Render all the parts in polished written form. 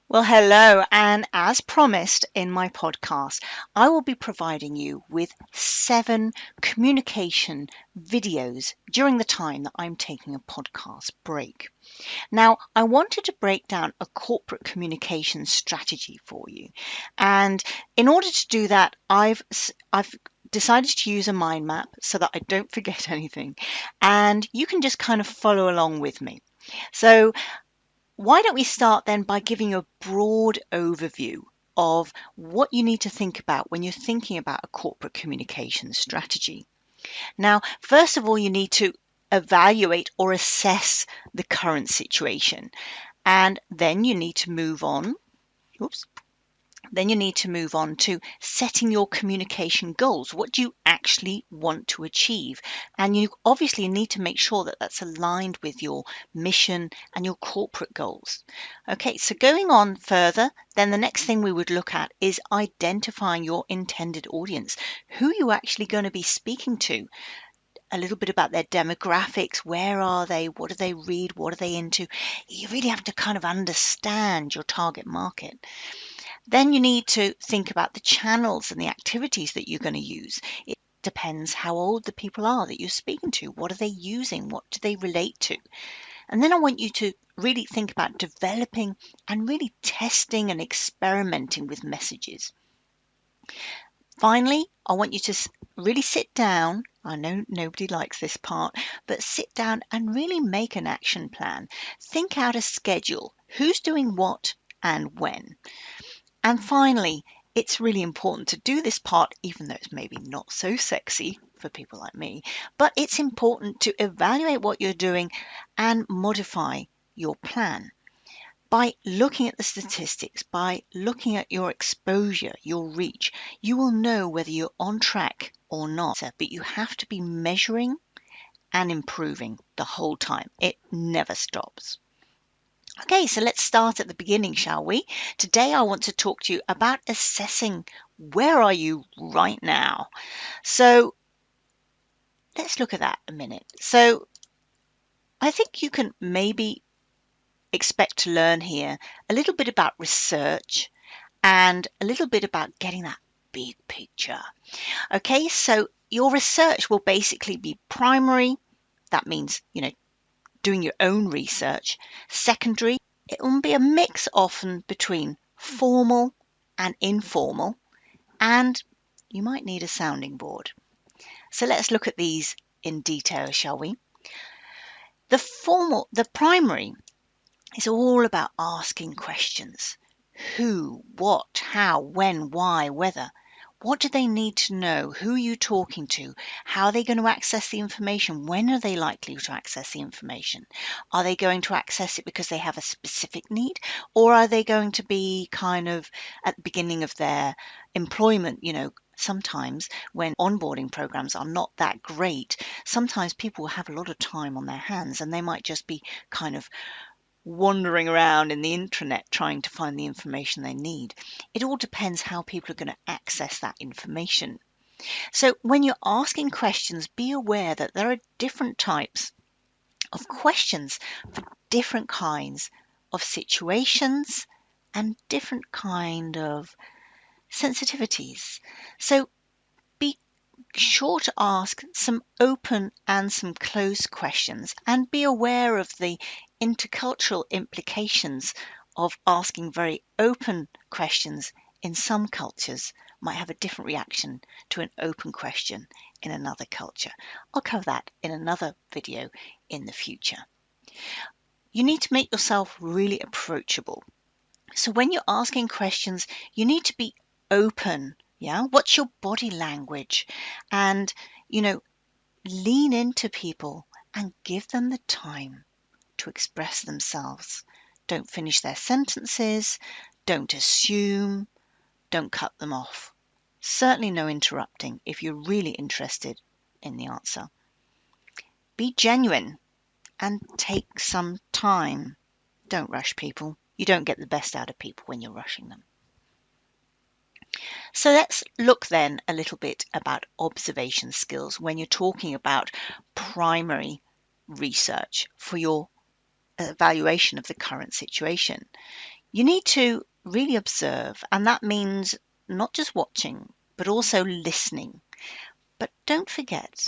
Well, hello, and as promised in my podcast, I will be providing you with 7 communication videos during the time that I'm taking a podcast break. Now, I wanted to break down a corporate communication strategy for you, and in order to do that, I've decided to use a mind map so that I don't forget anything, and you can just kind of follow along with me. So, why don't we start then by giving you a broad overview of what you need to think about when you're thinking about a corporate communication strategy? Now, first of all, you need to evaluate or assess the current situation, and then you need to move on. Oops. Then you need to move on to setting your communication goals. What do you actually want to achieve? And you obviously need to make sure that that's aligned with your mission and your corporate goals. Okay, so going on further, then the next thing we would look at is identifying your intended audience. Who you're actually going to be speaking to. A little bit about their demographics. Where are they? What do they read? What are they into? You really have to kind of understand your target market. Then you need to think about the channels and the activities that you're going to use. It depends how old the people are that you're speaking to. What are they using? What do they relate to? And then I want you to really think about developing and really testing and experimenting with messages. Finally, I want you to really sit down. I know nobody likes this part, but sit down and really make an action plan. Think out a schedule. Who's doing what and when? And finally, it's really important to do this part, even though it's maybe not so sexy for people like me, but it's important to evaluate what you're doing and modify your plan. By looking at the statistics, by looking at your exposure, your reach, you will know whether you're on track or not. But you have to be measuring and improving the whole time. It never stops. Okay, so let's start at the beginning, shall we? Today I want to talk to you about assessing where are you right now. So let's look at that a minute. So I think you can maybe expect to learn here a little bit about research and a little bit about getting that big picture. Okay, so your research will basically be primary. That means, doing your own research. Secondary, it will be a mix often between formal and informal, and you might need a sounding board. So let's look at these in detail, shall we? The primary is all about asking questions. Who, what, how, when, why, whether. What do they need to know? Who are you talking to? How are they going to access the information? When are they likely to access the information? Are they going to access it because they have a specific need? Or are they going to be kind of at the beginning of their employment? Sometimes when onboarding programs are not that great, sometimes people have a lot of time on their hands and they might just be kind of wandering around in the intranet trying to find the information they need. It all depends how people are going to access that information. So when you're asking questions, be aware that there are different types of questions for different kinds of situations and different kind of sensitivities. So be sure to ask some open and some closed questions and be aware of the intercultural implications of asking very open questions in some cultures might have a different reaction to an open question in another culture. I'll cover that in another video in the future. You need to make yourself really approachable. So when you're asking questions, you need to be open. Yeah, what's your body language? And, lean into people and give them the time to express themselves. Don't finish their sentences. Don't assume. Don't cut them off. Certainly no interrupting if you're really interested in the answer. Be genuine and take some time. Don't rush people. You don't get the best out of people when you're rushing them. So let's look then a little bit about observation skills when you're talking about primary research for your evaluation of the current situation. You need to really observe, and that means not just watching, but also listening. But don't forget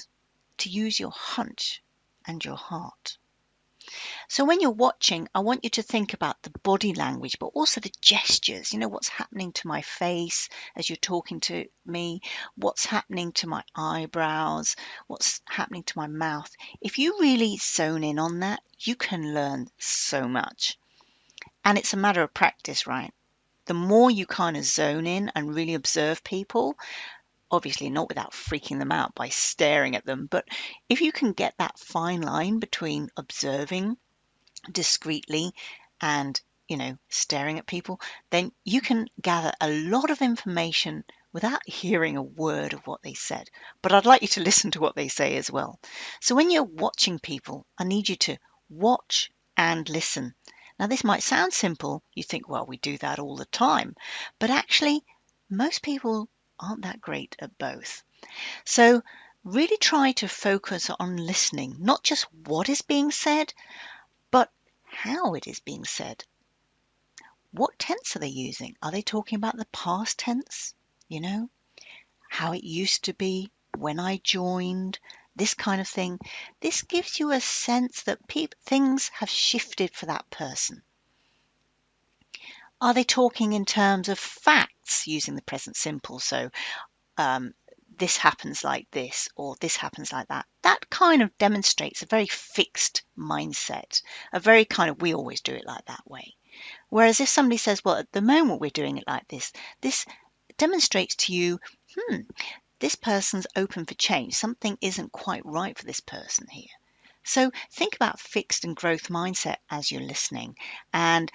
to use your hunch and your heart. So when you're watching, I want you to think about the body language, but also the gestures. What's happening to my face as you're talking to me, what's happening to my eyebrows, what's happening to my mouth. If you really zone in on that, you can learn so much. And it's a matter of practice, right? The more you kind of zone in and really observe people, obviously not without freaking them out by staring at them, but if you can get that fine line between observing discreetly and staring at people, then you can gather a lot of information without hearing a word of what they said. But I'd like you to listen to what they say as well. So when you're watching people, I need you to watch and listen. Now this might sound simple. You think, well, we do that all the time, but actually most people aren't that great at both. So really try to focus on listening, not just what is being said, but how it is being said. What tense are they using? Are they talking about the past tense? You know, how it used to be, when I joined, this kind of thing. This gives you a sense that things have shifted for that person. Are they talking in terms of facts using the present simple? So, um, this happens like this, or this happens like that. That kind of demonstrates a very fixed mindset, a very kind of, we always do it like that way. Whereas if somebody says, well, at the moment we're doing it like this demonstrates to you, this person's open for change. Something isn't quite right for this person here. So think about fixed and growth mindset as you're listening, and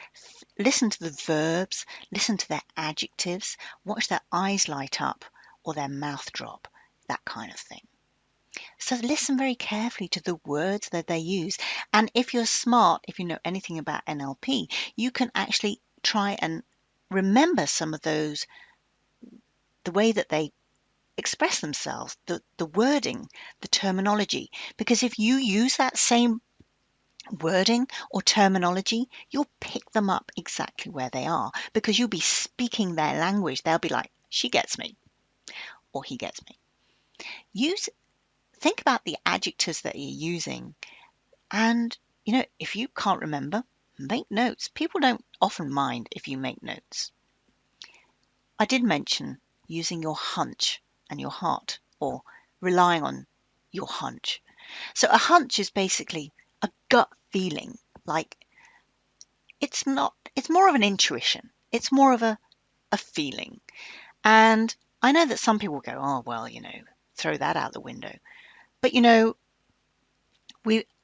listen to the verbs, listen to their adjectives, watch their eyes light up or their mouth drop, that kind of thing. So listen very carefully to the words that they use. And if you're smart, if you know anything about NLP, you can actually try and remember some of those, the way that they express themselves, the wording, the terminology. Because if you use that same wording or terminology, you'll pick them up exactly where they are because you'll be speaking their language. They'll be like, she gets me or he gets me. Think about the adjectives that you're using. And, if you can't remember, make notes. People don't often mind if you make notes. I did mention using your hunch and your heart, or relying on your hunch. So a hunch is basically a gut feeling. Like, it's more of an intuition. It's more of a feeling. And I know that some people go, oh, well, throw that out the window. But,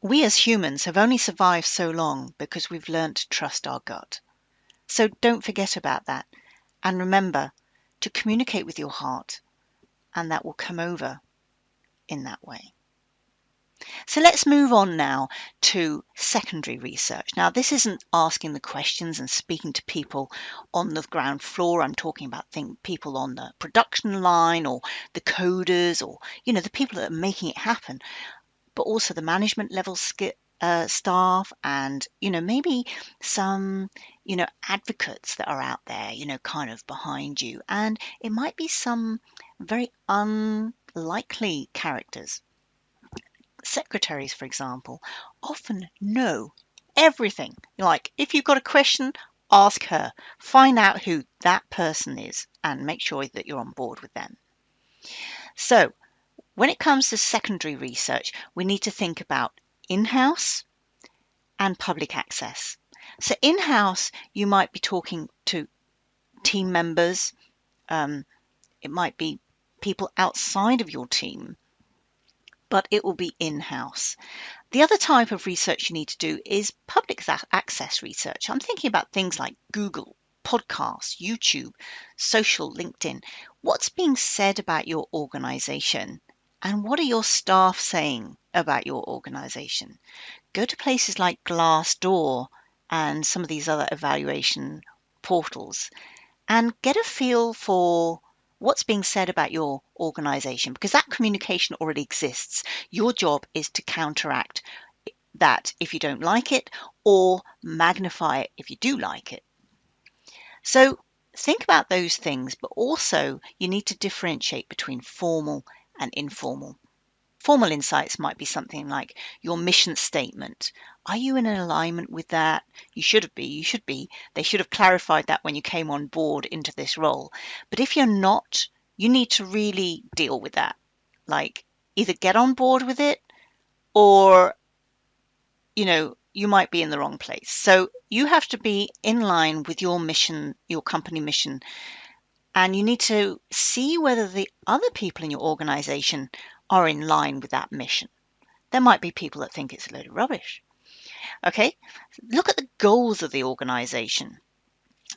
we as humans have only survived so long because we've learned to trust our gut. So don't forget about that. And remember to communicate with your heart, and that will come over in that way. So let's move on now to secondary research. Now, this isn't asking the questions and speaking to people on the ground floor. I'm talking about people on the production line or the coders or, the people that are making it happen, but also the management level staff and, maybe some, advocates that are out there, kind of behind you. And it might be some very unlikely characters. Secretaries, for example, often know everything. Like, if you've got a question, ask her. Find out who that person is and make sure that you're on board with them. So, when it comes to secondary research, we need to think about in-house and public access. So in-house, you might be talking to team members. It might be people outside of your team, but it will be in-house. The other type of research you need to do is public access research. I'm thinking about things like Google, podcasts, YouTube, social, LinkedIn. What's being said about your organization? And what are your staff saying about your organization? Go to places like Glassdoor and some of these other evaluation portals and get a feel for what's being said about your organization, because that communication already exists. Your job is to counteract that if you don't like it, or magnify it if you do like it. So think about those things, but also you need to differentiate between formal and informal. Formal insights might be something like your mission statement. Are you in alignment with that? You should be. You should be. They should have clarified that when you came on board into this role. But if you're not, you need to really deal with that. Like either get on board with it or, you might be in the wrong place. So you have to be in line with your mission, your company mission, and you need to see whether the other people in your organization are in line with that mission. There might be people that think it's a load of rubbish. Okay, look at the goals of the organization.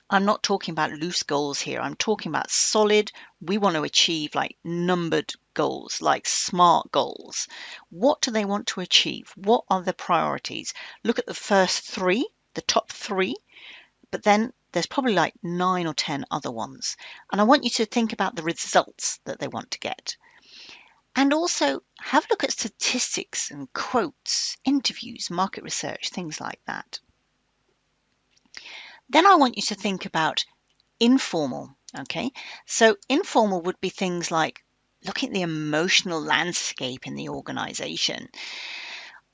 I'm not talking about loose goals here. I'm talking about solid, we want to achieve like numbered goals, like SMART goals. What do they want to achieve? What are the priorities? Look at the first three, the top three, but then there's probably like 9 or 10 other ones. And I want you to think about the results that they want to get. And also have a look at statistics and quotes, interviews, market research, things like that. Then I want you to think about informal, okay? So informal would be things like looking at the emotional landscape in the organization.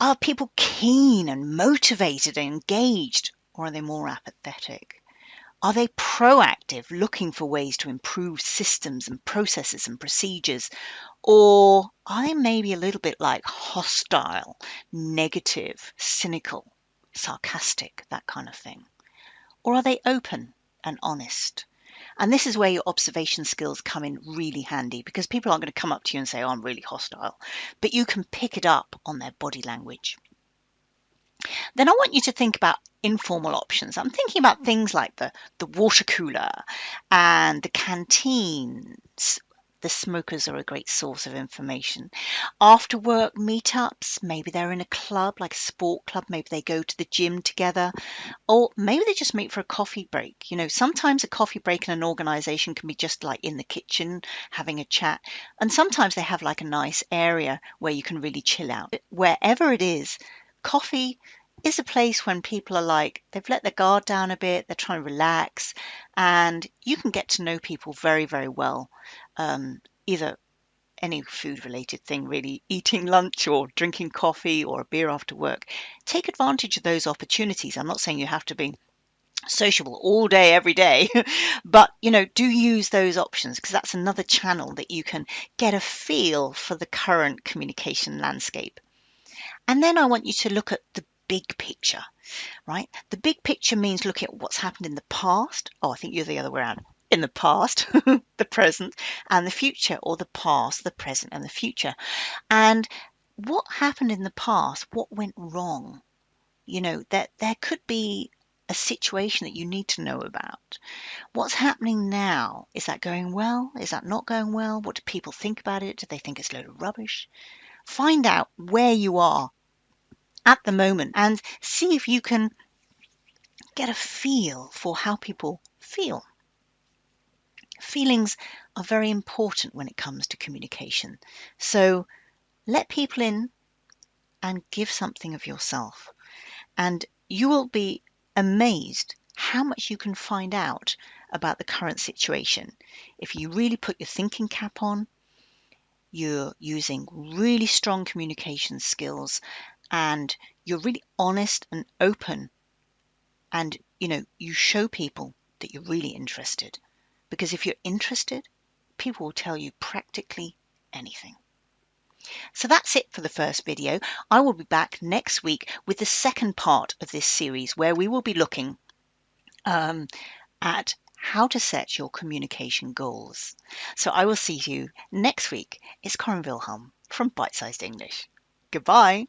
Are people keen and motivated and engaged, or are they more apathetic? Are they proactive, looking for ways to improve systems and processes and procedures? Or are they maybe a little bit like hostile, negative, cynical, sarcastic, that kind of thing? Or are they open and honest? And this is where your observation skills come in really handy, because people aren't going to come up to you and say, oh, I'm really hostile, but you can pick it up on their body language. Then I want you to think about informal options. I'm thinking about things like the water cooler and the canteens. The smokers are a great source of information. After work meetups, maybe they're in a club, like a sport club, maybe they go to the gym together, or maybe they just meet for a coffee break. Sometimes a coffee break in an organization can be just like in the kitchen having a chat. And sometimes they have like a nice area where you can really chill out. Wherever it is, coffee is a place when people are like, they've let their guard down a bit, they're trying to relax, and you can get to know people very, very well. Either any food related thing, really, eating lunch or drinking coffee or a beer after work. Take advantage of those opportunities. I'm not saying you have to be sociable all day, every day, but do use those options, because that's another channel that you can get a feel for the current communication landscape. And then I want you to look at the big picture, right? The big picture means looking at what's happened in the past. Oh, I think you're the other way around. In the past, the present, and the future, or the past, the present, and the future. And what happened in the past? What went wrong? That there could be a situation that you need to know about. What's happening now? Is that going well? Is that not going well? What do people think about it? Do they think it's a load of rubbish? Find out where you are at the moment and see if you can get a feel for how people feel. Feelings are very important when it comes to communication. So let people in and give something of yourself. And you will be amazed how much you can find out about the current situation. If you really put your thinking cap on, you're using really strong communication skills, and you're really honest and open, and you show people that you're really interested. Because if you're interested, people will tell you practically anything. So that's it for the first video. I will be back next week with the second part of this series, where we will be looking at how to set your communication goals. So I will see you next week. It's Corinne Wilhelm from Bite Sized English. Goodbye.